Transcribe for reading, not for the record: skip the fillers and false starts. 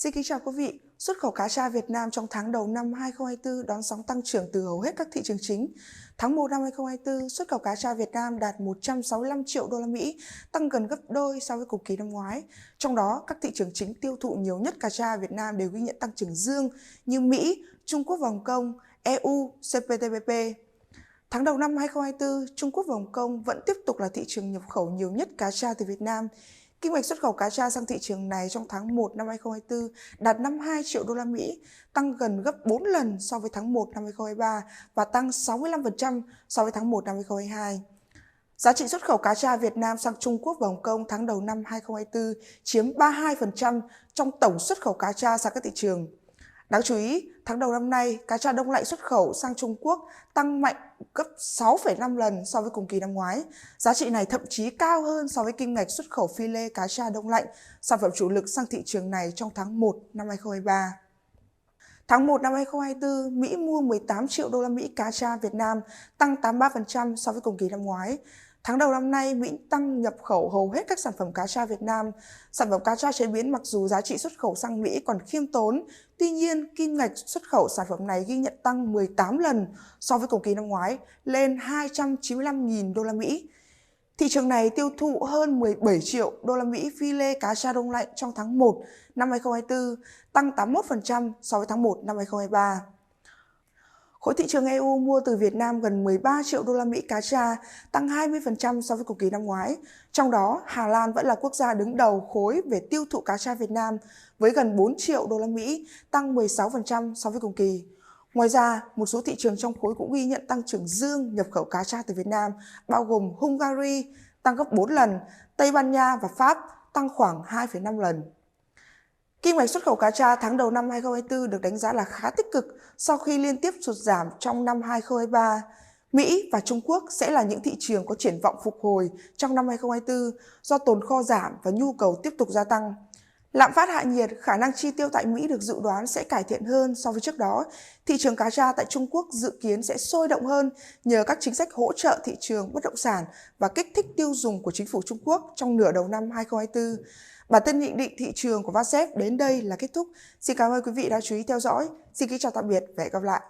Xin kính chào quý vị. Xuất khẩu cá tra Việt Nam trong tháng đầu năm 2024 đón sóng tăng trưởng từ hầu hết các thị trường chính. Tháng 1 năm 2024, xuất khẩu cá tra Việt Nam đạt 165 triệu đô la Mỹ, tăng gần gấp đôi so với cùng kỳ năm ngoái. Trong đó, các thị trường chính tiêu thụ nhiều nhất cá tra Việt Nam đều ghi nhận tăng trưởng dương như Mỹ, Trung Quốc và Hồng Kông, EU, CPTPP. Tháng đầu năm 2024, Trung Quốc và Hồng Kông vẫn tiếp tục là thị trường nhập khẩu nhiều nhất cá tra từ Việt Nam. Kim ngạch xuất khẩu cá tra sang thị trường này trong tháng 1 năm 2024 đạt 52 triệu đô la Mỹ, tăng gần gấp 4 lần so với tháng 1 năm 2023 và tăng 65% so với tháng 1 năm 2022. Giá trị xuất khẩu cá tra Việt Nam sang Trung Quốc và Hồng Kông tháng đầu năm 2024 chiếm 32% trong tổng xuất khẩu cá tra sang các thị trường. Đáng chú ý, tháng đầu năm nay, cá tra đông lạnh xuất khẩu sang Trung Quốc tăng mạnh gấp 6,5 lần so với cùng kỳ năm ngoái. Giá trị này thậm chí cao hơn so với kim ngạch xuất khẩu phi lê cá tra đông lạnh, sản phẩm chủ lực sang thị trường này trong tháng 1 năm 2023. Tháng 1 năm 2024, Mỹ mua 18 triệu đô la Mỹ cá tra Việt Nam, tăng 83% so với cùng kỳ năm ngoái. Tháng đầu năm nay, Mỹ tăng nhập khẩu hầu hết các sản phẩm cá tra Việt Nam. Sản phẩm cá tra chế biến mặc dù giá trị xuất khẩu sang Mỹ còn khiêm tốn, tuy nhiên kim ngạch xuất khẩu sản phẩm này ghi nhận tăng 18 lần so với cùng kỳ năm ngoái, lên 295.000 đô la Mỹ. Thị trường này tiêu thụ hơn 17 triệu đô la Mỹ phi lê cá tra đông lạnh trong tháng 1 năm 2024, tăng 81% so với tháng 1 năm 2023. Khối thị trường EU mua từ Việt Nam gần 13 triệu đô la Mỹ cá tra, tăng 20% so với cùng kỳ năm ngoái. Trong đó, Hà Lan vẫn là quốc gia đứng đầu khối về tiêu thụ cá tra Việt Nam với gần 4 triệu đô la Mỹ, tăng 16% so với cùng kỳ. Ngoài ra, một số thị trường trong khối cũng ghi nhận tăng trưởng dương nhập khẩu cá tra từ Việt Nam, bao gồm Hungary tăng gấp 4 lần, Tây Ban Nha và Pháp tăng khoảng 2,5 lần. Kim ngạch xuất khẩu cá tra tháng đầu năm 2024 được đánh giá là khá tích cực sau khi liên tiếp sụt giảm trong năm 2023. Mỹ và Trung Quốc sẽ là những thị trường có triển vọng phục hồi trong năm 2024 do tồn kho giảm và nhu cầu tiếp tục gia tăng. Lạm phát hạ nhiệt, khả năng chi tiêu tại Mỹ được dự đoán sẽ cải thiện hơn so với trước đó. Thị trường cá tra tại Trung Quốc dự kiến sẽ sôi động hơn nhờ các chính sách hỗ trợ thị trường bất động sản và kích thích tiêu dùng của chính phủ Trung Quốc trong nửa đầu năm 2024. Bản tin nhận định thị trường của VASEF đến đây là kết thúc. Xin cảm ơn quý vị đã chú ý theo dõi. Xin kính chào tạm biệt và hẹn gặp lại.